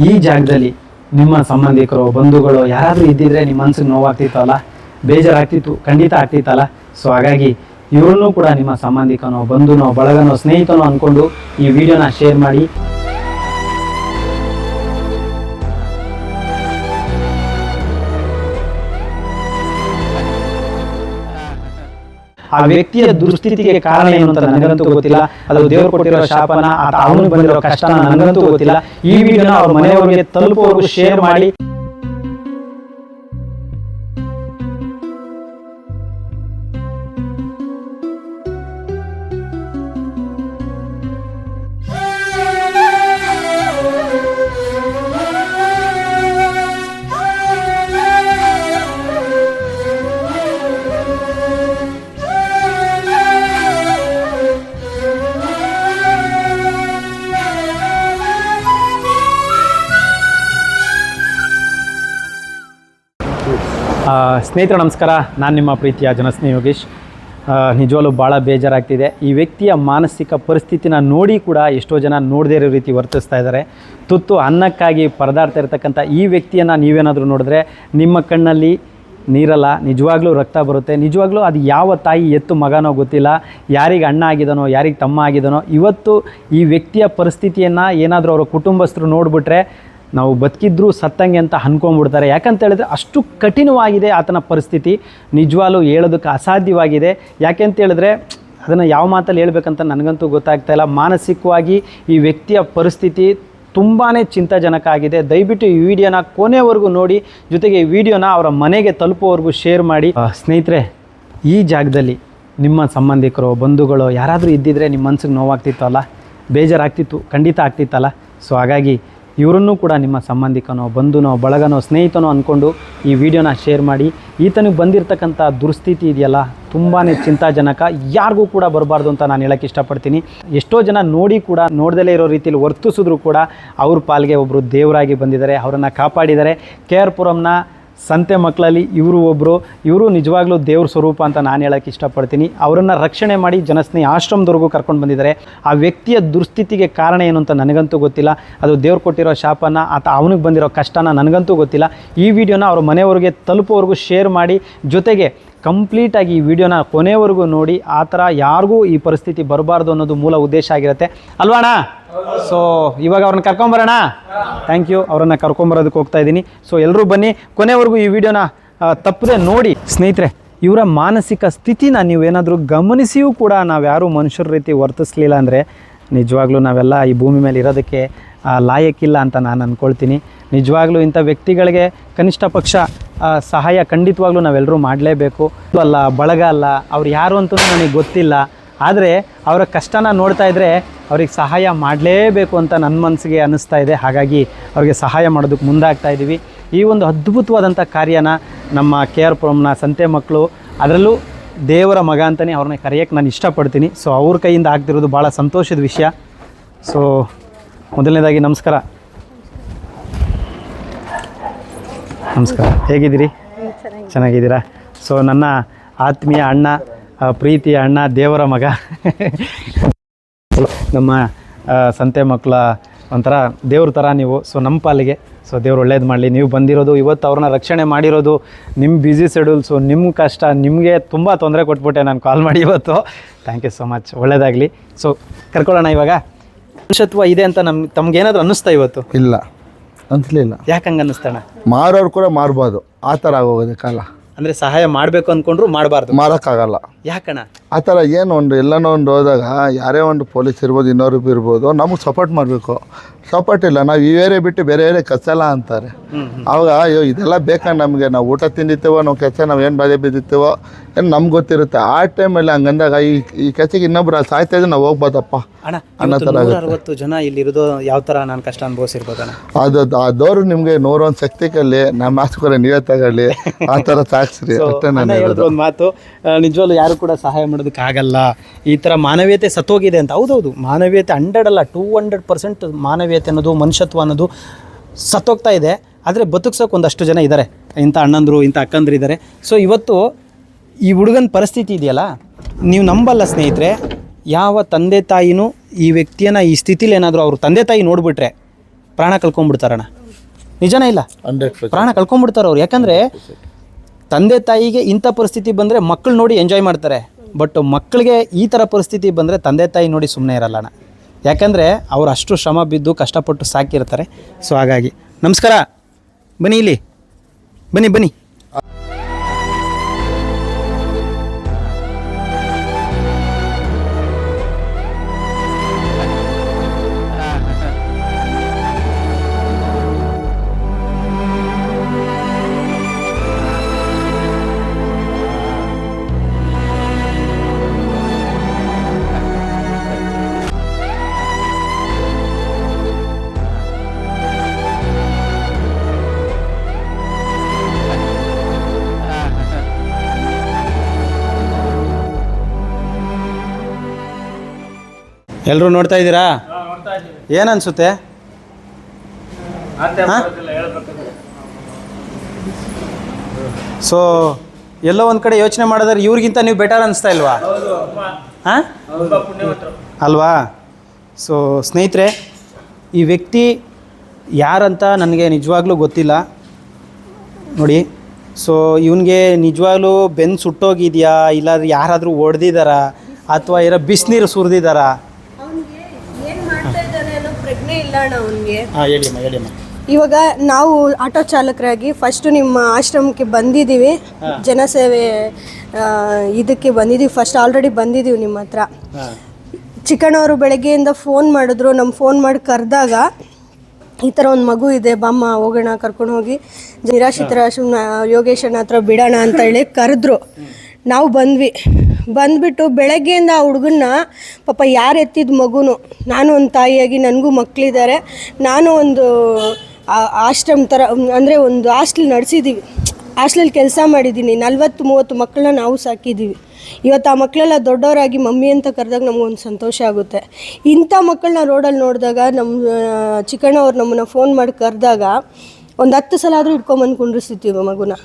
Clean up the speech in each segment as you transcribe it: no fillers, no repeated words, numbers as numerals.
ಈ ಜಾಗದಲ್ಲಿ ನಿಮ್ಮ ಸಂಬಂಧಿಕರು ಬಂಧುಗಳು ಯಾರಾದರೂ ಇದ್ದಿದ್ರೆ ನಿಮ್ಮ ಮನಸ್ಸಿಗೆ ನೋವಾಗ್ತಿತ್ತಲ್ಲ, ಬೇಜಾರಾಗ್ತಿತ್ತು, ಖಂಡಿತ ಆಗ್ತಿತ್ತಲ್ಲ. ಸೊ ಹಾಗಾಗಿ ಇವ್ರನ್ನೂ ಕೂಡ ನಿಮ್ಮ ಸಂಬಂಧಿಕನೋ ಬಂಧುನೋ ಬಳಗನೋ ಸ್ನೇಹಿತನೋ ಅಂದ್ಕೊಂಡು ಈ ವಿಡಿಯೋನ ಶೇರ್ ಮಾಡಿ. ಆ ವ್ಯಕ್ತಿಯ ದುಸ್ಥಿತಿಗೆ ಕಾರಣ ಏನು ಅಂತ ನನಗಂತೂ ಗೊತ್ತಿಲ್ಲ. ಅದು ದೇವರು ಕೊಟ್ಟಿರೋ ಶಾಪನ ಅಥವಾ ಅವನಿಗೆ ಬಂದಿರೋ ಕಷ್ಟನ ನನಗಂತೂ ಗೊತ್ತಿಲ್ಲ. ಈ ವಿಡಿಯೋನ ಅವ್ರ ಮನೆಯವರಿಗೆ ತಲುಪುವವರೆಗೂ ಶೇರ್ ಮಾಡಿ. ಸ್ನೇಹಿತರು ನಮಸ್ಕಾರ, ನಾನು ನಿಮ್ಮ ಪ್ರೀತಿಯ ಜನಸ್ನೇಹಿ ಯೋಗೇಶ್. ನಿಜವಾಗ್ಲೂ ಭಾಳ ಬೇಜಾರಾಗ್ತಿದೆ. ಈ ವ್ಯಕ್ತಿಯ ಮಾನಸಿಕ ಪರಿಸ್ಥಿತಿನ ನೋಡಿ ಕೂಡ ಎಷ್ಟೋ ಜನ ನೋಡದೇ ಇರೋ ರೀತಿ ವರ್ತಿಸ್ತಾ ಇದ್ದಾರೆ. ತುತ್ತು ಅನ್ನಕ್ಕಾಗಿ ಪರದಾಡ್ತಾ ಇರ್ತಕ್ಕಂಥ ಈ ವ್ಯಕ್ತಿಯನ್ನು ನೀವೇನಾದರೂ ನೋಡಿದ್ರೆ ನಿಮ್ಮ ಕಣ್ಣಲ್ಲಿ ನೀರಲ್ಲ, ನಿಜವಾಗ್ಲೂ ರಕ್ತ ಬರುತ್ತೆ. ನಿಜವಾಗ್ಲೂ ಅದು ಯಾವ ತಾಯಿ ಎತ್ತು ಮಗನೋ ಗೊತ್ತಿಲ್ಲ, ಯಾರಿಗೆ ಅಣ್ಣ ಆಗಿದನೋ ಯಾರಿಗೆ ತಮ್ಮ ಆಗಿದನೋ. ಇವತ್ತು ಈ ವ್ಯಕ್ತಿಯ ಪರಿಸ್ಥಿತಿಯನ್ನು ಏನಾದರೂ ಅವರ ಕುಟುಂಬಸ್ಥರು ನೋಡಿಬಿಟ್ರೆ ನಾವು ಬದುಕಿದ್ರೂ ಸತ್ತಂಗೆ ಅಂತ ಅಂದ್ಕೊಂಡ್ಬಿಡ್ತಾರೆ. ಯಾಕಂತ ಹೇಳಿದ್ರೆ ಅಷ್ಟು ಕಠಿಣವಾಗಿದೆ ಆತನ ಪರಿಸ್ಥಿತಿ. ನಿಜವಾಗ್ಲೂ ಹೇಳೋದಕ್ಕೆ ಅಸಾಧ್ಯವಾಗಿದೆ. ಯಾಕೆ ಅಂತ ಹೇಳಿದ್ರೆ ಅದನ್ನು ಯಾವ ಮಾತಲ್ಲಿ ಹೇಳ್ಬೇಕಂತ ನನಗಂತೂ ಗೊತ್ತಾಗ್ತಾಯಿಲ್ಲ. ಮಾನಸಿಕವಾಗಿ ಈ ವ್ಯಕ್ತಿಯ ಪರಿಸ್ಥಿತಿ ತುಂಬಾ ಚಿಂತಾಜನಕ ಆಗಿದೆ. ದಯವಿಟ್ಟು ಈ ವಿಡಿಯೋನ ಕೊನೆವರೆಗೂ ನೋಡಿ, ಜೊತೆಗೆ ಈ ವಿಡಿಯೋನ ಅವರ ಮನೆಗೆ ತಲುಪೋವರೆಗೂ ಶೇರ್ ಮಾಡಿ. ಸ್ನೇಹಿತರೆ, ಈ ಜಾಗದಲ್ಲಿ ನಿಮ್ಮ ಸಂಬಂಧಿಕರು ಬಂಧುಗಳು ಯಾರಾದರೂ ಇದ್ದಿದ್ರೆ ನಿಮ್ಮ ಮನಸ್ಸಿಗೆ ನೋವಾಗ್ತಿತ್ತಲ್ಲ, ಬೇಜಾರಾಗ್ತಿತ್ತು, ಖಂಡಿತ ಆಗ್ತಿತ್ತಲ್ಲ. ಸೊ ಹಾಗಾಗಿ ಇವರನ್ನೂ ಕೂಡ ನಿಮ್ಮ ಸಂಬಂಧಿಕನೋ ಬಂಧುನೋ ಬಳಗನೋ ಸ್ನೇಹಿತನೋ ಅಂದ್ಕೊಂಡು ಈ ವಿಡಿಯೋನ ಶೇರ್ ಮಾಡಿ. ಈತನಿಗೆ ಬಂದಿರತಕ್ಕಂಥ ದುಸ್ಥಿತಿ ಇದೆಯಲ್ಲ, ತುಂಬಾ ಚಿಂತಾಜನಕ, ಯಾರಿಗೂ ಕೂಡ ಬರಬಾರ್ದು ಅಂತ ನಾನು ಹೇಳೋಕ್ಕೆ ಇಷ್ಟಪಡ್ತೀನಿ. ಎಷ್ಟೋ ಜನ ನೋಡಿ ಕೂಡ ನೋಡ್ದಲೇ ಇರೋ ರೀತಿಯಲ್ಲಿ ವರ್ತಿಸಿದ್ರು ಕೂಡ ಅವ್ರ ಪಾಲ್ಗೆ ಒಬ್ಬರು ದೇವರಾಗಿ ಬಂದಿದ್ದಾರೆ, ಅವರನ್ನು ಕಾಪಾಡಿದ್ದಾರೆ. KR ಪುರಂನ ಸಂತೆ ಮಕ್ಕಳಲ್ಲಿ ಇವರು ನಿಜವಾಗ್ಲೂ ದೇವ್ರ ಸ್ವರೂಪ ಅಂತ ನಾನು ಹೇಳೋಕ್ಕೆ ಇಷ್ಟಪಡ್ತೀನಿ. ಅವರನ್ನು ರಕ್ಷಣೆ ಮಾಡಿ ಜನಸ್ನೇಹಿ ಆಶ್ರಮದವರೆಗೂ ಕರ್ಕೊಂಡು ಬಂದಿದ್ದಾರೆ. ಆ ವ್ಯಕ್ತಿಯ ದುಸ್ಥಿತಿಗೆ ಕಾರಣ ಏನು ಅಂತ ನನಗಂತೂ ಗೊತ್ತಿಲ್ಲ. ಅದು ದೇವ್ರು ಕೊಟ್ಟಿರೋ ಶಾಪನ ಅಥವಾ ಅವನಿಗೆ ಬಂದಿರೋ ಕಷ್ಟನ ನನಗಂತೂ ಗೊತ್ತಿಲ್ಲ. ಈ ವಿಡಿಯೋನ ಅವ್ರ ಮನೆಯವರೆಗೆ ತಲುಪೋವರೆಗೂ ಶೇರ್ ಮಾಡಿ. ಜೊತೆಗೆ ಕಂಪ್ಲೀಟಾಗಿ ಈ ವಿಡಿಯೋನ ಕೊನೆವರೆಗೂ ನೋಡಿ. ಆ ಥರ ಯಾರಿಗೂ ಈ ಪರಿಸ್ಥಿತಿ ಬರಬಾರ್ದು ಅನ್ನೋದು ಮೂಲ ಉದ್ದೇಶ ಆಗಿರುತ್ತೆ ಅಲ್ವಾಣ. ಸೊ ಇವಾಗ ಅವ್ರನ್ನ ಕರ್ಕೊಂಬರೋಣ. Thank you. ಅವರನ್ನು ಕರ್ಕೊಂಬರೋದಕ್ಕೆ ಹೋಗ್ತಾ ಇದ್ದೀನಿ. ಸೊ ಎಲ್ಲರೂ ಬನ್ನಿ, ಕೊನೆವರೆಗೂ ಈ ವಿಡಿಯೋನ ತಪ್ಪದೆ ನೋಡಿ. ಸ್ನೇಹಿತರೆ, ಇವರ ಮಾನಸಿಕ ಸ್ಥಿತಿನ ನೀವೇನಾದರೂ ಗಮನಿಸಿಯೂ ಕೂಡ ನಾವ್ಯಾರೂ ಮನುಷ್ಯರ ರೀತಿ ವರ್ತಿಸ್ಲಿಲ್ಲ ಅಂದರೆ ನಿಜವಾಗ್ಲೂ ನಾವೆಲ್ಲ ಈ ಭೂಮಿ ಮೇಲೆ ಇರೋದಕ್ಕೆ ಲಾಯಕ್ಕಿಲ್ಲ ಅಂತ ನಾನು ಅಂದ್ಕೊಳ್ತೀನಿ. ನಿಜವಾಗ್ಲೂ ಇಂಥ ವ್ಯಕ್ತಿಗಳಿಗೆ ಕನಿಷ್ಠ ಪಕ್ಷ ಸಹಾಯ ಖಂಡಿತವಾಗ್ಲೂ ನಾವೆಲ್ಲರೂ ಮಾಡಲೇಬೇಕು. ಅಲ್ಲ, ಬಳಗ ಅಲ್ಲ, ಅವ್ರು ಯಾರು ಅಂತಲೂ ನನಗೆ ಗೊತ್ತಿಲ್ಲ. ಆದರೆ ಅವರ ಕಷ್ಟನ ನೋಡ್ತಾ ಇದ್ದರೆ ಅವ್ರಿಗೆ ಸಹಾಯ ಮಾಡಲೇಬೇಕು ಅಂತ ನನ್ನ ಮನಸ್ಸಿಗೆ ಅನ್ನಿಸ್ತಾ ಇದೆ. ಹಾಗಾಗಿ ಅವ್ರಿಗೆ ಸಹಾಯ ಮಾಡೋದಕ್ಕೆ ಮುಂದಾಗ್ತಾ ಇದ್ದೀವಿ. ಈ ಒಂದು ಅದ್ಭುತವಾದಂಥ ಕಾರ್ಯನ ನಮ್ಮ KR ಪುರಂನ ಸಂತೆ ಮಕ್ಕಳು, ಅದರಲ್ಲೂ ದೇವರ ಮಗ ಅಂತಲೇ ಅವ್ರನ್ನ ಕರೆಯೋಕ್ಕೆ ನಾನು ಇಷ್ಟಪಡ್ತೀನಿ. ಸೊ ಅವ್ರ ಕೈಯಿಂದ ಆಗ್ತಿರೋದು ಭಾಳ ಸಂತೋಷದ ವಿಷಯ. ಸೊ ಮೊದಲನೇದಾಗಿ ನಮಸ್ಕಾರ. ನಮಸ್ಕಾರ, ಹೇಗಿದ್ದೀರಿ? ಚೆನ್ನಾಗಿದ್ದೀರಾ? ಸೊ ನನ್ನ ಆತ್ಮೀಯ ಅಣ್ಣ, ಪ್ರೀತಿಯ ಅಣ್ಣ, ದೇವರ ಮಗ, ನಮ್ಮ ಸಂತೆ ಮಕ್ಕಳ ಒಂಥರ ದೇವ್ರ ಥರ ನೀವು. ಸೊ ನಮ್ಮ ಪಾಲಿಗೆ ಸೊ ದೇವ್ರು ಒಳ್ಳೇದು ಮಾಡಲಿ. ನೀವು ಬಂದಿರೋದು ಇವತ್ತು ಅವ್ರನ್ನ ರಕ್ಷಣೆ ಮಾಡಿರೋದು ನಿಮ್ಮ ಬ್ಯುಸಿ ಶೆಡ್ಯೂಲ್ಸು, ನಿಮ್ಮ ಕಷ್ಟ, ನಿಮಗೆ ತುಂಬ ತೊಂದರೆ ಕೊಟ್ಬಿಟ್ಟೆ ನಾನು ಕಾಲ್ ಮಾಡಿ ಇವತ್ತು. ಥ್ಯಾಂಕ್ ಯು ಸೊ ಮಚ್, ಒಳ್ಳೇದಾಗಲಿ. ಸೊ ಕರ್ಕೊಳ್ಳೋಣ. ಇವಾಗ ಮನುಷ್ಯತ್ವ ಇದೆ ಅಂತ ತಮ್ಗೇನಾದರೂ ಅನ್ನಿಸ್ತಾ ಇವತ್ತು? ಇಲ್ಲ, ಅನಿಸ್ಲಿಲ್ಲ. ಯಾಕೆ ಹಂಗೆ ಅನ್ನಿಸ್ತಾಣ? ಮಾರೋರು ಕೂಡ ಮಾರ್ಬೋದು, ಆ ಥರ ಆಗೋಗೋದೆ ಕಾಲ. ಅಂದರೆ ಸಹಾಯ ಮಾಡಬೇಕು ಅಂದ್ಕೊಂಡ್ರು ಮಾಡಬಾರ್ದು, ಮಾರೋಕ್ಕಾಗಲ್ಲ. ಯಾಕಣ ಆ ಥರ ಏನು ಎಲ್ಲನೋ ಒಂದು ಹೋದಾಗ ಯಾರೇ ಒಂದು ಪೊಲೀಸ್ ಇರ್ಬೋದು, ಇನ್ನೊರು ಇರ್ಬೋದು, ನಮಗೆ ಸಪೋರ್ಟ್ ಮಾಡಬೇಕು. ಸಪೋರ್ಟ್ ಇಲ್ಲ, ನಾವು ಈ ಏರಿಯಾ ಬಿಟ್ಟು ಬೇರೆ ಏರಿಯಾ ಕಚ್ಚಲ್ಲ ಅಂತಾರೆ. ಆವಾಗ ಅಯ್ಯೋ ಇದೆಲ್ಲ ಬೇಕಂದ್ರೆ ನಮಗೆ, ನಾವು ಊಟ ತಿಂದಿರ್ತೇವೋ, ನಾವು ಕೆಲಸ ನಾವು ಏನು ಬಾಧೆ ಬಿದ್ದಿರ್ತೇವೋ ಏನು ನಮ್ಗೆ ಗೊತ್ತಿರುತ್ತೆ. ಆ ಟೈಮಲ್ಲಿ ಹಂಗಂದಾಗ ಈ ಕೆಲಸಕ್ಕೆ ಇನ್ನೊಬ್ರು ಸಾಯ್ತಾ ಇದ್ರೆ ನಾವು ಹೋಗ್ಬೋದಪ್ಪ ಅನ್ನೋ ಥರ. 160 ಜನ ಇಲ್ಲಿರೋದು ಯಾವ ಥರ ನಾನು ಕಷ್ಟ ಅನುಭವಿಸಿರ್ಬೋದಣ್ಣ. ಅದವ್ರು ನಿಮಗೆ 101 ಶಕ್ತಿ ಕಲ್ಲಿ, ನಮ್ಮ ಆಸ್ಕರ ನೀವೇ ತಗೊಳ್ಳಿ, ಆ ಥರ ಸಾಕ್ಸ್ರಿ ಅಷ್ಟೇ. ನಾನು ಹೇಳಿದ್ರು ಒಂದು ಮಾತು, ನಿಜವಲ್ಲೂ ಯಾರು ಕೂಡ ಸಹಾಯ ಮಾಡೋದಕ್ಕೆ ಆಗಲ್ಲ, ಈ ಥರ ಮಾನವೀಯತೆ ಸತ್ತೋಗಿದೆ ಅಂತ. ಹೌದೌದು, ಮಾನವೀಯತೆ 100 ಅಲ್ಲ 200% ಮಾನವೀಯತೆ ಅನ್ನೋದು, ಮನುಷ್ಯತ್ವ ಅನ್ನೋದು ಸತ್ತೋಗ್ತಾ ಇದೆ. ಆದರೆ ಬದುಕ್ಸೋಕೆ ಒಂದಷ್ಟು ಜನ ಇದ್ದಾರೆ, ಇಂಥ ಅಣ್ಣಂದರು, ಇಂಥ ಅಕ್ಕಂದ್ರು ಇದ್ದಾರೆ. ಸೊ ಇವತ್ತು ಈ ಹುಡುಗನ ಪರಿಸ್ಥಿತಿ ಇದೆಯಲ್ಲ, ನೀವು ನಂಬಲ್ಲ ಸ್ನೇಹಿತರೆ, ಯಾವ ತಂದೆ ತಾಯಿನೂ ಈ ವ್ಯಕ್ತಿಯನ್ನು ಈ ಸ್ಥಿತಿಲಿ ಏನಾದರೂ ಅವ್ರ ತಂದೆ ತಾಯಿ ನೋಡಿಬಿಟ್ರೆ ಪ್ರಾಣ ಕಳ್ಕೊಂಡ್ಬಿಡ್ತಾರಣ್ಣ. ನಿಜನೇ ಇಲ್ಲ? 100%. ಪ್ರಾಣ ಕಳ್ಕೊಂಡ್ಬಿಡ್ತಾರೆ ಅವ್ರು. ಯಾಕಂದರೆ ತಂದೆ ತಾಯಿಗೆ ಇಂಥ ಪರಿಸ್ಥಿತಿ ಬಂದರೆ ಮಕ್ಕಳು ನೋಡಿ ಎಂಜಾಯ್ ಮಾಡ್ತಾರೆ. ಬಟ್ ಮಕ್ಕಳಿಗೆ ಈ ಥರ ಪರಿಸ್ಥಿತಿ ಬಂದರೆ ತಂದೆ ತಾಯಿ ನೋಡಿ ಸುಮ್ಮನೆ ಇರಲ್ಲಣ್ಣ. ಯಾಕಂದರೆ ಅವ್ರು ಅಷ್ಟು ಶ್ರಮ ಬಿದ್ದು ಕಷ್ಟಪಟ್ಟು ಸಾಕಿರ್ತಾರೆ. ಸೊ ಹಾಗಾಗಿ ನಮಸ್ಕಾರ, ಬನ್ನಿ ಇಲ್ಲಿ, ಬನ್ನಿ ಬನ್ನಿ. ಎಲ್ಲರೂ ನೋಡ್ತಾ ಇದ್ದೀರಾ? ಏನು ಅನಿಸುತ್ತೆ? ಸೊ ಎಲ್ಲೋ ಒಂದು ಕಡೆ ಯೋಚನೆ ಮಾಡಿದ್ರೆ ಇವ್ರಿಗಿಂತ ನೀವು ಬೆಟರ್ ಅನಿಸ್ತಾ ಇಲ್ವಾ? ಹಾಂ ಅಲ್ವಾ? ಸೊ ಸ್ನೇಹಿತರೆ, ಈ ವ್ಯಕ್ತಿ ಯಾರಂತ ನನಗೆ ನಿಜವಾಗ್ಲೂ ಗೊತ್ತಿಲ್ಲ ನೋಡಿ. ಸೊ ಇವನಿಗೆ ನಿಜವಾಗ್ಲೂ ಬೆನ್ನು ಸುಟ್ಟೋಗಿದೆಯಾ, ಇಲ್ಲ ಯಾರಾದರೂ ಹೊಡೆದಿದ್ದಾರಾ, ಅಥವಾ ಏನೋ ಬಿಸಿನೀರು ಸುರಿದಿದ್ದಾರಾ? ಹೇಳಿಮ್ಮ. ಇವಾಗ ನಾವು ಆಟೋ ಚಾಲಕರಾಗಿ ಫಸ್ಟು ನಿಮ್ಮ ಆಶ್ರಮಕ್ಕೆ ಬಂದಿದ್ದೀವಿ, ಜನಸೇವೆ ಇದಕ್ಕೆ ಬಂದಿದ್ದೀವಿ. ಫಸ್ಟ್ ಆಲ್ರೆಡಿ ಬಂದಿದ್ದೀವಿ ನಿಮ್ಮ ಹತ್ರ. ಚಿಕ್ಕಣ್ಣವರು ಬೆಳಗ್ಗೆಯಿಂದ ಫೋನ್ ಮಾಡಿದ್ರು. ನಮ್ಮ ಫೋನ್ ಮಾಡಿ ಕರೆದಾಗ ಈ ಥರ ಒಂದು ಮಗು ಇದೆ, ಬಾಮ್ಮ ಹೋಗೋಣ, ಕರ್ಕೊಂಡು ಹೋಗಿ ನಿರಾಶ್ರಿತರ ಆಶ್ರಮ ಯೋಗೇಶನ ಹತ್ರ ಬಿಡೋಣ ಅಂತ ಹೇಳಿ ಕರೆದ್ರು. ನಾವು ಬಂದ್ಬಿಟ್ಟು ಬೆಳಗ್ಗೆಯಿಂದ ಆ ಹುಡುಗನ್ನ ಪಾಪ ಯಾರು ಎತ್ತಿದ ಮಗುನು, ನಾನು ಒಂದು ತಾಯಿಯಾಗಿ ನನಗೂ ಮಕ್ಕಳಿದ್ದಾರೆ, ನಾನು ಒಂದು ಆಶ್ರಮ ಥರ ಅಂದರೆ ಒಂದು ಹಾಸ್ಟೆಲ್ ನಡೆಸಿದ್ದೀವಿ, ಹಾಸ್ಟೆಲಲ್ಲಿ ಕೆಲಸ ಮಾಡಿದ್ದೀನಿ. 40-30 ಮಕ್ಕಳನ್ನ ನಾವು ಸಾಕಿದ್ದೀವಿ. ಇವತ್ತು ಆ ಮಕ್ಕಳೆಲ್ಲ ದೊಡ್ಡವರಾಗಿ ಮಮ್ಮಿ ಅಂತ ಕರೆದಾಗ ನಮಗೊಂದು ಸಂತೋಷ ಆಗುತ್ತೆ. ಇಂಥ ಮಕ್ಕಳನ್ನ ರೋಡಲ್ಲಿ ನೋಡಿದಾಗ ನಮ್ಮ ಚಿಕ್ಕಣ್ಣವ್ರು ನಮ್ಮನ್ನು ಫೋನ್ ಮಾಡಿ ಕರೆದಾಗ ಒಂದು 10 ಸಲ ಆದರೂ ಇಟ್ಕೊಂಬಂದು ಕುಂಡ್ರಿಸ್ತೀವಿ ಮಗುನ.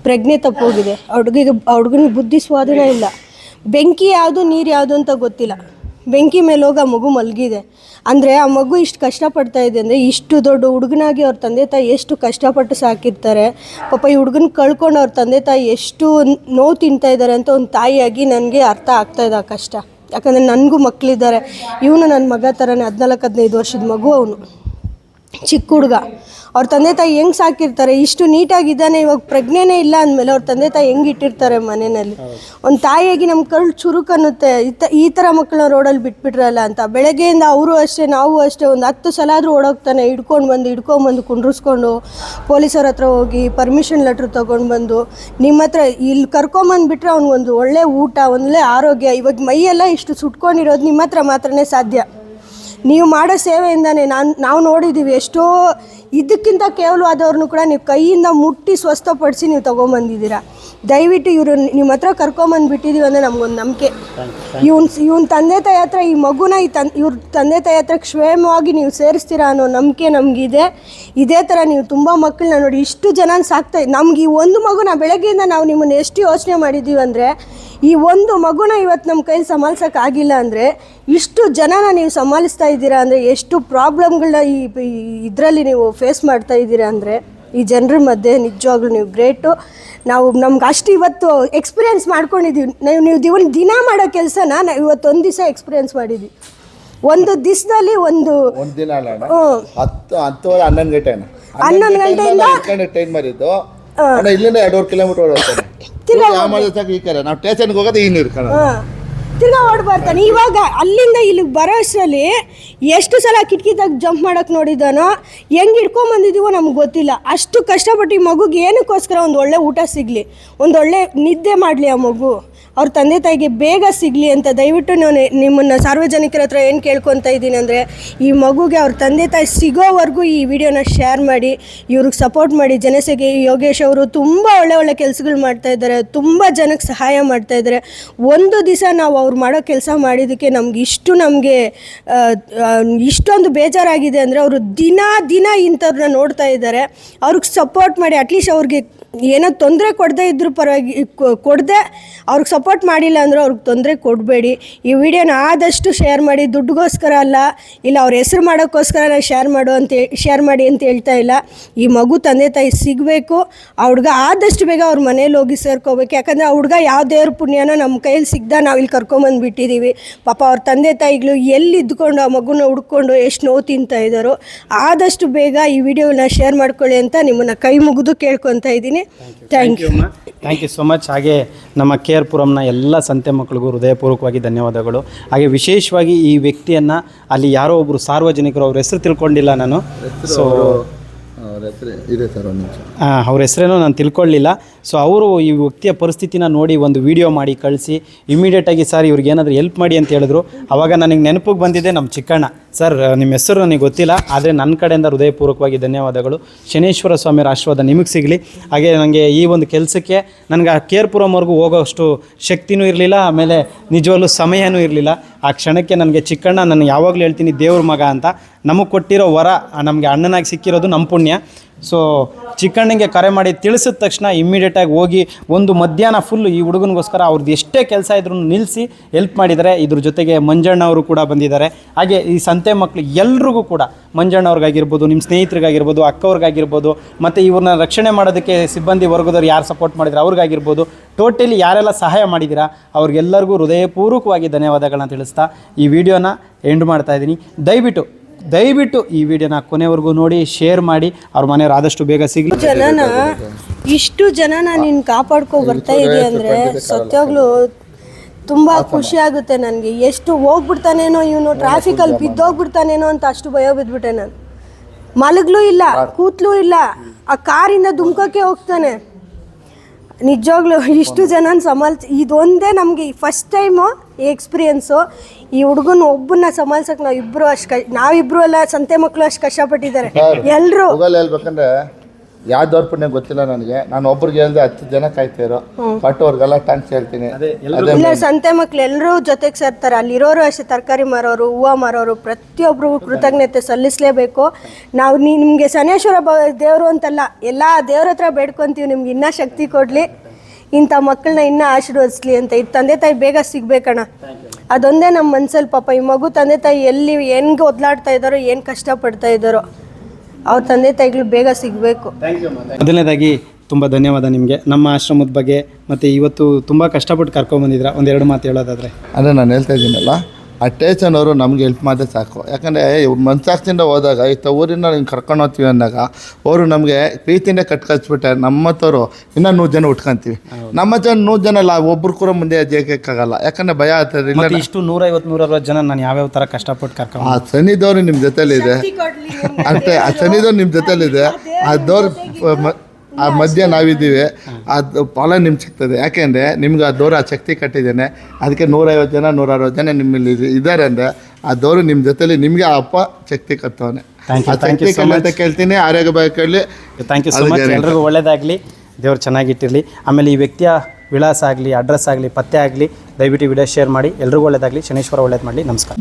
ಪ್ರಜ್ಞೆ ತಪ್ಪೋಗಿದೆ ಹುಡುಗನಿಗೆ ಬುದ್ಧಿ ಸ್ವಾಧೀನ ಇಲ್ಲ. ಬೆಂಕಿ ಯಾವುದು ನೀರು ಯಾವುದು ಅಂತ ಗೊತ್ತಿಲ್ಲ. ಬೆಂಕಿ ಮೇಲೆ ಹೋಗಿ ಆ ಮಗು ಮಲಗಿದೆ ಅಂದರೆ ಆ ಮಗು ಇಷ್ಟು ಕಷ್ಟಪಡ್ತಾ ಇದೆ ಅಂದರೆ, ಇಷ್ಟು ದೊಡ್ಡ ಹುಡುಗನಾಗಿ ಅವ್ರ ತಂದೆ ತಾಯಿ ಎಷ್ಟು ಕಷ್ಟಪಟ್ಟು ಸಾಕಿರ್ತಾರೆ. ಪಾಪ ಈ ಹುಡುಗನ ಕಳ್ಕೊಂಡು ಅವ್ರ ತಂದೆ ತಾಯಿ ಎಷ್ಟು ನೋವು ತಿಂತಾ ಇದ್ದಾರೆ ಅಂತ ಒಂದು ತಾಯಿಯಾಗಿ ನನಗೆ ಅರ್ಥ ಆಗ್ತಾಯಿದೆ ಆ ಕಷ್ಟ. ಯಾಕಂದರೆ ನನಗೂ ಮಕ್ಕಳಿದ್ದಾರೆ. ಇವನು ನನ್ನ ಮಗ ಥರನೇ, 14-15 ವರ್ಷದ ಮಗು. ಅವನು ಚಿಕ್ಕ ಹುಡುಗ. ಅವ್ರ ತಂದೆ ತಾಯಿ ಹೆಂಗೆ ಸಾಕಿರ್ತಾರೆ, ಇಷ್ಟು ನೀಟಾಗಿದ್ದಾನೆ, ಇವಾಗ ಪ್ರಜ್ಞೆನೇ ಇಲ್ಲ ಅಂದಮೇಲೆ ಅವ್ರ ತಂದೆ ತಾಯಿ ಹೆಂಗೆ ಇಟ್ಟಿರ್ತಾರೆ ಮನೆಯಲ್ಲಿ. ಒಂದು ತಾಯಿಯಾಗಿ ನಮ್ಮ ಕಳ್ಳು ಚುರುಕು ಅನ್ನುತ್ತೆ, ಈ ಥರ ಮಕ್ಕಳನ್ನ ರೋಡಲ್ಲಿ ಬಿಟ್ಬಿಟ್ರಲ್ಲ ಅಂತ. ಬೆಳಗ್ಗೆಯಿಂದ ಅವರು ಅಷ್ಟೇ, ನಾವು ಅಷ್ಟೇ, ಒಂದು 10 ಸಲ ಆದರೂ ಓಡೋಗ್ತಾನೆ. ಹಿಡ್ಕೊಂಡ್ಬಂದು ಕುಂಡ್ರಿಸ್ಕೊಂಡು ಪೊಲೀಸರ ಹತ್ರ ಹೋಗಿ ಪರ್ಮಿಷನ್ ಲೆಟ್ರ್ ತೊಗೊಂಡು ಬಂದು ನಿಮ್ಮ ಹತ್ರ ಇಲ್ಲಿ ಕರ್ಕೊಂಬಂದುಬಿಟ್ರೆ ಅವ್ನಿಗೊಂದು ಒಳ್ಳೆ ಊಟ, ಒಳ್ಳೆ ಆರೋಗ್ಯ. ಇವಾಗ ಮೈಯೆಲ್ಲ ಇಷ್ಟು ಸುಟ್ಕೊಂಡಿರೋದು ನಿಮ್ಮ ಹತ್ರ ಮಾತ್ರನೇ ಸಾಧ್ಯ. ನೀವು ಮಾಡೋ ಸೇವೆಯಿಂದನೇ ನಾವು ನೋಡಿದ್ದೀವಿ. ಎಷ್ಟೋ ಇದಕ್ಕಿಂತ ಕೇವಲವಾದವ್ರನ್ನೂ ಕೂಡ ನೀವು ಕೈಯಿಂದ ಮುಟ್ಟಿ ಸ್ವಸ್ಥಪಡಿಸಿ ನೀವು ತೊಗೊಂಬಂದಿದ್ದೀರಾ. ದಯವಿಟ್ಟು ಇವರು ನಿಮ್ಮ ಹತ್ರ ಕರ್ಕೊಂಬಂದುಬಿಟ್ಟಿದ್ದೀವಿ ಅಂದರೆ ನಮಗೊಂದು ನಂಬಿಕೆ. ಇವನ್ ತಂದೆ ತಾಯಿ ಹತ್ರ ಈ ಮಗುನ ಇವ್ರ ತಂದೆ ತಾಯಿ ಹತ್ರ ಕ್ಷೇಮವಾಗಿ ನೀವು ಸೇರಿಸ್ತೀರಾ ಅನ್ನೋ ನಂಬಿಕೆ ನಮಗಿದೆ. ಇದೇ ಥರ ನೀವು ತುಂಬ ಮಕ್ಕಳನ್ನ ನೋಡಿ, ಇಷ್ಟು ಜನ ಸಾಕ್ತಾ ನಮ್ಗೆ ಈ ಒಂದು ಮಗುನ ಬೆಳಗ್ಗೆಯಿಂದ ನಾವು ನಿಮ್ಮನ್ನು ಎಷ್ಟು ಯೋಚನೆ ಮಾಡಿದ್ದೀವಿ ಅಂದರೆ, ಈ ಒಂದು ಮಗುನ ಇವತ್ತು ನಮ್ಮ ಕೈಲಿ ಸಂಭಾಳಿಸೋಕ್ಕಾಗಿಲ್ಲ ಅಂದರೆ, ಇಷ್ಟು ಜನನ ನೀವು ಸಂಭಾಳಿಸ್ತಾ ಇದ್ದೀರಾ ಅಂದರೆ, ಎಷ್ಟು ಪ್ರಾಬ್ಲಮ್ಗಳನ್ನ ಇದರಲ್ಲಿ ನೀವು ಫೇಸ್ ಮಾಡ್ತಾ ಇದ್ದೀರಾ ಅಂದರೆ, ಈ ಜನರ ಮಧ್ಯೆ ನಿಜವಾಗ್ಲೂ ನೀವು ಗ್ರೇಟು. ನಮ್ಗೆ ಅಷ್ಟು ಇವತ್ತು ಎಕ್ಸ್ಪೀರಿಯೆನ್ಸ್ ಮಾಡ್ಕೊಂಡಿದ್ದೀವಿ. ನೀವು ದಿನ ಮಾಡೋ ಕೆಲಸನ ನಾವು ಇವತ್ತೊಂದು ದಿವಸ ಎಕ್ಸ್ಪೀರಿಯೆನ್ಸ್ ಮಾಡಿದ್ವಿ. ಒಂದು ದಿವಸದಲ್ಲಿ ಒಂದು ದಿನ 11 ಗಂಟೆಯಿಂದ ಟ್ರೈನ್ ಮಾಡಿದ್ದು ಇಲ್ಲಿಂದ 2.5 ಕಿಲೋಮೀಟರ್ ನಾವು ಸ್ಟೇಷನ್ಗೆ ಹೋಗೋದು ತಿರ್ಗಾ ಓಡ್ಬರ್ತಾನೆ. ಇವಾಗ ಅಲ್ಲಿಂದ ಇಲ್ಲಿಗೆ ಬರೋ ಅಷ್ಟರಲ್ಲಿ ಎಷ್ಟು ಸಲ ಕಿಟಕಿದಾಗ ಜಂಪ್ ಮಾಡೋಕ್ಕೆ ನೋಡಿದ್ದಾನೋ, ಹೆಂಗೆ ಹಿಡ್ಕೊಂಬಂದಿದ್ದೀವೋ ನಮ್ಗೆ ಗೊತ್ತಿಲ್ಲ. ಅಷ್ಟು ಕಷ್ಟಪಟ್ಟು ಈ ಮಗುಗೆ ಏನಕ್ಕೋಸ್ಕರ ಒಂದು ಒಳ್ಳೆ ಊಟ ಸಿಗಲಿ, ಒಂದೊಳ್ಳೆ ನಿದ್ದೆ ಮಾಡಲಿ ಆ ಮಗು, ಅವ್ರ ತಂದೆ ತಾಯಿಗೆ ಬೇಗ ಸಿಗಲಿ ಅಂತ ದಯವಿಟ್ಟು ನಾನು ನಿಮ್ಮನ್ನು ಸಾರ್ವಜನಿಕರ ಹತ್ರ ಏನು ಕೇಳ್ಕೊತಾ ಇದ್ದೀನಿ ಅಂದರೆ, ಈ ಮಗುಗೆ ಅವ್ರ ತಂದೆ ತಾಯಿ ಸಿಗೋವರೆಗೂ ಈ ವಿಡಿಯೋನ ಶೇರ್ ಮಾಡಿ, ಇವ್ರಿಗೆ ಸಪೋರ್ಟ್ ಮಾಡಿ. ಜನಸೇವೆ ಯೋಗೇಶ್ ಅವರು ತುಂಬ ಒಳ್ಳೆ ಕೆಲಸಗಳು ಮಾಡ್ತಾಯಿದ್ದಾರೆ, ತುಂಬ ಜನಕ್ಕೆ ಸಹಾಯ ಮಾಡ್ತಾಯಿದ್ದಾರೆ. ಒಂದು ದಿವಸ ನಾವು ಅವ್ರು ಮಾಡೋ ಕೆಲಸ ಮಾಡಿದ್ದಕ್ಕೆ ನಮ್ಗೆ ಇಷ್ಟೊಂದು ಬೇಜಾರಾಗಿದೆ ಅಂದರೆ, ಅವರು ದಿನ ಇಂಥವ್ರನ್ನ ನೋಡ್ತಾ ಇದ್ದಾರೆ. ಅವ್ರಿಗೆ ಸಪೋರ್ಟ್ ಮಾಡಿ, ಅಟ್ಲೀಸ್ಟ್ ಅವ್ರಿಗೆ ಏನೋ ತೊಂದರೆ ಕೊಡದೇ ಇದ್ರೂ ಪರವಾಗಿ ಕೊಡದೆ ಅವ್ರಿಗೆ ಸಪೋರ್ಟ್ ಸಪೋರ್ಟ್ ಮಾಡಿಲ್ಲ ಅಂದರೂ ಅವ್ರಿಗೆ ತೊಂದರೆ ಕೊಡಬೇಡಿ. ಈ ವಿಡಿಯೋನ ಆದಷ್ಟು ಶೇರ್ ಮಾಡಿ, ದುಡ್ಡುಗೋಸ್ಕರ ಅಲ್ಲ, ಇಲ್ಲ ಅವ್ರ ಹೆಸರು ಮಾಡೋಕ್ಕೋಸ್ಕರ ನಾನು ಶೇರ್ ಮಾಡಿ ಅಂತ ಹೇಳ್ತಾ ಇಲ್ಲ. ಈ ಮಗು ತಂದೆ ತಾಯಿ ಸಿಗಬೇಕು, ಆ ಹುಡುಗ ಆದಷ್ಟು ಬೇಗ ಅವ್ರ ಮನೇಲಿ ಹೋಗಿ ಸೇರ್ಕೋಬೇಕು. ಯಾಕಂದರೆ ಆ ಹುಡುಗ ಯಾವ ದೇವ್ರ ಪುಣ್ಯನ ನಮ್ಮ ಕೈಯಲ್ಲಿ ಸಿಗ್ದ ನಾವು ಇಲ್ಲಿ ಕರ್ಕೊಂಬಂದು ಬಿಟ್ಟಿದ್ದೀವಿ. ಪಾಪ ಅವ್ರ ತಂದೆ ತಾಯಿಗಳು ಎಲ್ಲಿ ಇದ್ದುಕೊಂಡು ಆ ಮಗುನ ಹುಡ್ಕೊಂಡು ಎಷ್ಟು ನೋವು ತಿಂತಾ ಇದ್ದಾರೋ. ಆದಷ್ಟು ಬೇಗ ಈ ವಿಡಿಯೋನ ಶೇರ್ ಮಾಡ್ಕೊಳ್ಳಿ ಅಂತ ನಿಮ್ಮನ್ನು ಕೈ ಮುಗಿದು ಕೇಳ್ಕೊತಾ ಇದ್ದೀನಿ. Thank you so much. ಹಾಗೆ ನಮ್ಮ KR ಪುರಂನ ಎಲ್ಲ ಸಂತೆ ಮಕ್ಕಳಿಗೂ ಹೃದಯಪೂರ್ವಕವಾಗಿ ಧನ್ಯವಾದಗಳು. ಹಾಗೆ ವಿಶೇಷವಾಗಿ ಈ ವ್ಯಕ್ತಿಯನ್ನು ಅಲ್ಲಿ ಯಾರೋ ಒಬ್ಬರು ಸಾರ್ವಜನಿಕರು, ಅವ್ರ ಹೆಸರು ತಿಳ್ಕೊಂಡಿಲ್ಲ ನಾನು, ಸೊ ಇದೆ ಸರ್ ಒಂದು ನಿಮಿಷ, ಅವ್ರ ಹೆಸರೇನೋ ನಾನು ತಿಳ್ಕೊಳ್ಳಿಲ್ಲ. ಸೊ ಅವರು ಈ ವ್ಯಕ್ತಿಯ ಪರಿಸ್ಥಿತಿನ ನೋಡಿ ಒಂದು ವಿಡಿಯೋ ಮಾಡಿ ಕಳಿಸಿ ಇಮಿಡಿಯೇಟಾಗಿ ಸರ್ ಇವ್ರಿಗೆ ಏನಾದರೂ ಹೆಲ್ಪ್ ಮಾಡಿ ಅಂತ ಹೇಳಿದ್ರು. ಆವಾಗ ನನಗೆ ನೆನಪಿಗೆ ಬಂದಿದೆ ನಮ್ಮ ಚಿಕ್ಕಣ್ಣ. ಸರ್ ನಿಮ್ಮ ಹೆಸರು ನನಗೆ ಗೊತ್ತಿಲ್ಲ, ಆದರೆ ನನ್ನ ಕಡೆಯಿಂದ ಹೃದಯಪೂರ್ವಕವಾಗಿ ಧನ್ಯವಾದಗಳು. ಶನೇಶ್ವರ ಸ್ವಾಮಿಯರ ಆಶೀರ್ವಾದ ನಿಮಗೆ ಸಿಗಲಿ. ಹಾಗೆ ನನಗೆ ಈ ಒಂದು ಕೆಲಸಕ್ಕೆ ನನಗೆ ಆ KR ಪುರಂವರೆಗೂ ಹೋಗೋಷ್ಟು ಶಕ್ತಿನೂ ಇರಲಿಲ್ಲ, ಆಮೇಲೆ ನಿಜವಾಗ್ಲೂ ಸಮಯನೂ ಇರಲಿಲ್ಲ. ಆ ಕ್ಷಣಕ್ಕೆ ನನಗೆ ಚಿಕ್ಕಣ್ಣ, ನಾನು ಯಾವಾಗಲೂ ಹೇಳ್ತೀನಿ ದೇವ್ರ ಮಗ ಅಂತ, ನಮಗೆ ಕೊಟ್ಟಿರೋ ವರ, ನಮಗೆ ಅಣ್ಣನಾಗಿ ಸಿಕ್ಕಿರೋದು ನಮ್ಮ ಪುಣ್ಯ. ಸೊ ಚಿಕ್ಕಣ್ಣಂಗೆ ಕರೆ ಮಾಡಿ ತಿಳಿಸಿದ ತಕ್ಷಣ ಇಮ್ಮಿಡಿಯೇಟಾಗಿ ಹೋಗಿ ಒಂದು ಮಧ್ಯಾಹ್ನ ಫುಲ್ಲು ಈ ಹುಡುಗನಿಗೋಸ್ಕರ ಅವ್ರದ್ದು ಎಷ್ಟೇ ಕೆಲಸ ಇದ್ರೂ ನಿಲ್ಲಿಸಿ ಹೆಲ್ಪ್ ಮಾಡಿದ್ದಾರೆ. ಇದ್ರ ಜೊತೆಗೆ ಮಂಜಣ್ಣ ಅವರು ಕೂಡ ಬಂದಿದ್ದಾರೆ. ಹಾಗೆ ಈ ಸಂತೆ ಮಕ್ಕಳು ಎಲ್ರಿಗೂ ಕೂಡ, ಮಂಜಣ್ಣವ್ರಿಗಾಗಿರ್ಬೋದು, ನಿಮ್ಮ ಸ್ನೇಹಿತರಿಗಾಗಿರ್ಬೋದು, ಅಕ್ಕವ್ರಿಗಾಗಿರ್ಬೋದು, ಮತ್ತು ಇವ್ರನ್ನ ರಕ್ಷಣೆ ಮಾಡೋದಕ್ಕೆ ಸಿಬ್ಬಂದಿ ವರ್ಗದವ್ರು ಯಾರು ಸಪೋರ್ಟ್ ಮಾಡಿದ್ರು ಅವ್ರಿಗಾಗಿರ್ಬೋದು, ಟೋಟಲಿ ಯಾರೆಲ್ಲ ಸಹಾಯ ಮಾಡಿದ್ದೀರಾ ಅವ್ರಿಗೆಲ್ಲರಿಗೂ ಹೃದಯಪೂರ್ವಕವಾಗಿ ಧನ್ಯವಾದಗಳನ್ನ ತಿಳಿಸ್ತಾ ಈ ವಿಡಿಯೋನ ಎಂಡ್ ಮಾಡ್ತಾಯಿದ್ದೀನಿ. ದಯವಿಟ್ಟು ಈ ವಿಡಿಯೋನ ಕೊನೆವರೆಗೂ ನೋಡಿ, ಶೇರ್ ಮಾಡಿ, ಅವ್ರ ಮನೆಯವ್ರು ಆದಷ್ಟು ಬೇಗ ಸಿಗಲಿ. ಇಷ್ಟು ಜನನ ನೀನು ಕಾಪಾಡ್ಕೊ ಬರ್ತಾ ಇದೆಯಾ ಅಂದರೆ ಸತ್ಯಾಗ್ಲೂ ತುಂಬ ಖುಷಿ ಆಗುತ್ತೆ ನನಗೆ. ಎಷ್ಟು ಹೋಗ್ಬಿಡ್ತಾನೇನೋ ಇವನು, ಟ್ರಾಫಿಕಲ್ಲಿ ಬಿದ್ದೋಗ್ಬಿಡ್ತಾನೇನೋ ಅಂತ ಅಷ್ಟು ಭಯ ಬಿದ್ದುಬಿಟ್ಟೆ ನಾನು. ಮಲಗ್ಲೂ ಇಲ್ಲ, ಕೂತ್ಲೂ ಇಲ್ಲ, ಆ ಕಾರಿಂದ ದುಮ್ಕೋಕ್ಕೆ ಹೋಗ್ತಾನೆ. ನಿಜವಾಗ್ಲೂ ಇಷ್ಟು ಜನನ ಇದೊಂದೇ ನಮಗೆ ಫಸ್ಟ್ ಟೈಮು ಈ ಎಕ್ಸ್ಪೀರಿಯೆನ್ಸು. ಈ ಹುಡುಗನ ಒಬ್ಬನ್ನ ಸಮಾಲ್ಸಕ್ಕೆ ನಾವಿಬ್ರು ಎಲ್ಲ ಸಂತೆ ಮಕ್ಕಳು ಅಷ್ಟು ಕಷ್ಟಪಟ್ಟಿದ್ದಾರೆ ಎಲ್ಲರೂ. ಹೇಳ್ಬೇಕಂದ್ರೆ ಯಾವ ದೌರ್ಪಣ್ಯ ಗೊತ್ತಿಲ್ಲ ನನಗೆ, ನಾನು ಒಬ್ರಿಗೆ ಹೇಳ್ದೆ 10 ಜನ ಕಾಯ್ತಿರೋ, ಬಟ್ ಅವ್ರಿಗೆಲ್ಲ ಥ್ಯಾಂಕ್ಸ್ ಹೇಳ್ತೀನಿ. ಇಲ್ಲ, ಸಂತೆ ಮಕ್ಳು ಎಲ್ಲರೂ ಜೊತೆಗೆ ಸೇರ್ತಾರೆ. ಅಲ್ಲಿರೋರು ಅಷ್ಟೇ, ತರಕಾರಿ ಮಾರೋರು, ಹೂವು ಮಾರೋರು, ಪ್ರತಿಯೊಬ್ಬರು ಕೃತಜ್ಞತೆ ಸಲ್ಲಿಸಲೇಬೇಕು. ನಾವು ನಿಮಗೆ ಶನೇಶ್ವರ ದೇವರು ಅಂತಲ್ಲ, ಎಲ್ಲ ದೇವ್ರ ಹತ್ರ ಬೇಡ್ಕೊತೀವಿ ನಿಮ್ಗೆ ಇನ್ನೂ ಶಕ್ತಿ ಕೊಡಲಿ, ಇಂಥ ಮಕ್ಕಳನ್ನ ಇನ್ನೂ ಆಶೀರ್ವದಿಸ್ಲಿ ಅಂತ. ಇದು ತಂದೆ ತಾಯಿ ಬೇಗ ಸಿಗ್ಬೇಕಣ್ಣ, ಅದೊಂದೇ ನಮ್ಮ ಮನ್ಸಲ್ಲಿ. ಪಾಪ ಈ ಮಗು ತಂದೆ ತಾಯಿ ಎಲ್ಲಿ ಹೆಂಗೆ ಒದ್ಲಾಡ್ತಾ ಇದ್ದಾರೋ, ಏನು ಕಷ್ಟಪಡ್ತಾ ಇದ್ದಾರೋ, ಅವ್ರ ತಂದೆ ತಾಯಿಗಳು ಬೇಗ ಸಿಗಬೇಕು. ಮೊದಲನೇದಾಗಿ ತುಂಬ ಧನ್ಯವಾದ ನಿಮಗೆ. ನಮ್ಮ ಆಶ್ರಮದ ಬಗ್ಗೆ ಮತ್ತು ಇವತ್ತು ತುಂಬ ಕಷ್ಟಪಟ್ಟು ಕರ್ಕೊಂಬಂದಿದ್ರ, ಒಂದೆರಡು ಮಾತು ಹೇಳೋದಾದರೆ. ಅಂದರೆ ನಾನು ಹೇಳ್ತಾ ಇದ್ದೀನಲ್ಲ, ಆ ಟೇಷನ್ ಅವರು ನಮ್ಗೆ ಹೆಲ್ಪ್ ಮಾಡಿದ್ರೆ ಸಾಕು. ಯಾಕಂದರೆ ಮನ್ಸಾಕ್ಷಿಂದ ಹೋದಾಗ ಇಂಥ ಊರಿಂದ ಹಿಂಗೆ ಕರ್ಕೊಂಡು ಹೋಗ್ತೀವಿ ಅಂದಾಗ ಅವರು ನಮಗೆ ಪ್ರೀತಿಯಿಂದ ಕಟ್ಕಳಿಸ್ಬಿಟ್ಟೆ. ನಮ್ಮತ್ತವರು ಇನ್ನೂ 100 ಜನ ಉಟ್ಕೊಂತೀವಿ. ನಮ್ಮ ಹತ್ರ 100 ಜನ ಅಲ್ಲ, ಒಬ್ರು ಕೂಡ ಮುಂದೆ ಜೇಕಾಗಲ್ಲ. ಯಾಕಂದರೆ ಭಯ ಆಗ್ತದೆ. ಇಲ್ಲ ಇಷ್ಟು 150-160 ಜನ ನಾನು ಯಾವ್ಯಾವ ಥರ ಕಷ್ಟಪಟ್ಟು ಕರ್ಕೊಂಡು, ಆ ಶನಿದವ್ರು ನಿಮ್ಮ ಜೊತೆಲಿದೆ, అంటే ಆ ಶನಿದವ್ರು ನಿಮ್ಮ ಜೊತೆಲಿದೆ, ಆ ದೋರ್ ಆ ಮಧ್ಯೆ ನಾವಿದ್ದೀವಿ, ಅದು ಫಲ ನಿಮ್ಗೆ ಸಿಗ್ತದೆ. ಯಾಕೆಂದರೆ ನಿಮ್ಗೆ ಆ ದೌರ ಆ ಶಕ್ತಿ ಕಟ್ಟಿದ್ದೇನೆ. ಅದಕ್ಕೆ 150 ಜನ 160 ಜನ ನಿಮ್ಮಲ್ಲಿ ಇದ್ದಾರೆ ಅಂದರೆ ಆ ದೌರು ನಿಮ್ಮ ಜೊತೆಲಿ ನಿಮಗೆ ಆ ಅಪ್ಪ ಶಕ್ತಿ ಕಟ್ಟವನೆ. ಶಕ್ತಿ ಕಲಿತ ಕೇಳ್ತೀನಿ, ಆರೋಗ್ಯ ಬಗ್ಗೆ ಕೇಳಲಿ. Thank you so much. ಎಲ್ರಿಗೂ ಒಳ್ಳೇದಾಗಲಿ, ದೇವ್ರು ಚೆನ್ನಾಗಿಟ್ಟಿರಲಿ. ಆಮೇಲೆ ಈ ವ್ಯಕ್ತಿಯ ವಿಳಾಸ ಆಗಲಿ, ಅಡ್ರೆಸ್ ಆಗಲಿ, ಪತ್ತೆ ಆಗಲಿ, ದಯವಿಟ್ಟು ವಿಡಿಯೋ ಶೇರ್ ಮಾಡಿ. ಎಲ್ರಿಗೂ ಒಳ್ಳೇದಾಗಲಿ, ಶನೇಶ್ವರ ಒಳ್ಳೇದು ಮಾಡಲಿ. ನಮಸ್ಕಾರ.